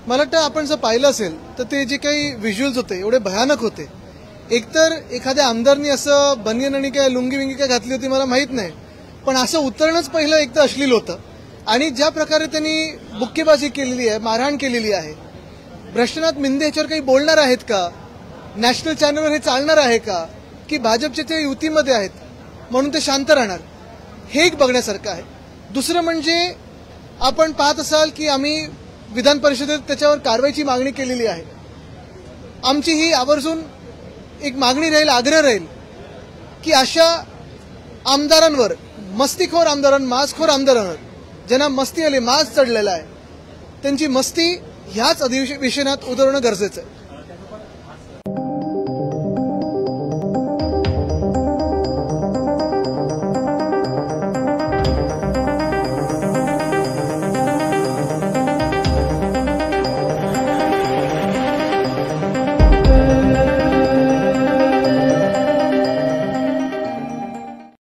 मला वाटतं आपण जर पाहिलं असेल तर ते जे काही व्हिज्युअल्स होते एवढे भयानक होते. एकतर एखाद्या आमदारनी असं बनियन आणि काय लुंगी विंगी काय घातली होती मला माहित नाही, पण असं उतरणंच पहिलं एक तर अश्लील होतं. आणि ज्या प्रकारे त्यांनी बुक्केबाजी केलेली आहे, मारहाण केलेली आहे. भ्रष्टनाथ मिंदे याच्यावर काही बोलणार आहेत का? नॅशनल चॅनलवर हे चालणार आहे का की भाजपचे ते युतीमध्ये आहेत म्हणून ते शांत राहणार, हे एक बघण्यासारखं आहे. दुसरं म्हणजे आपण पाहत असाल की आम्ही विधान परिषदेत त्याच्यावर कारवाईची मागणी केलेली आहे. आमची ही आवर्जून एक मागणी राहील, आग्रह राहील की अशा आमदारांवर, मस्तीखोर आमदारांवर, माजखोर आमदारांवर, ज्यांना मस्ती आली, माज चढलेला आहे, त्यांची मस्ती ह्याच अधिवेशनात उतरवणं गरजेचं आहे.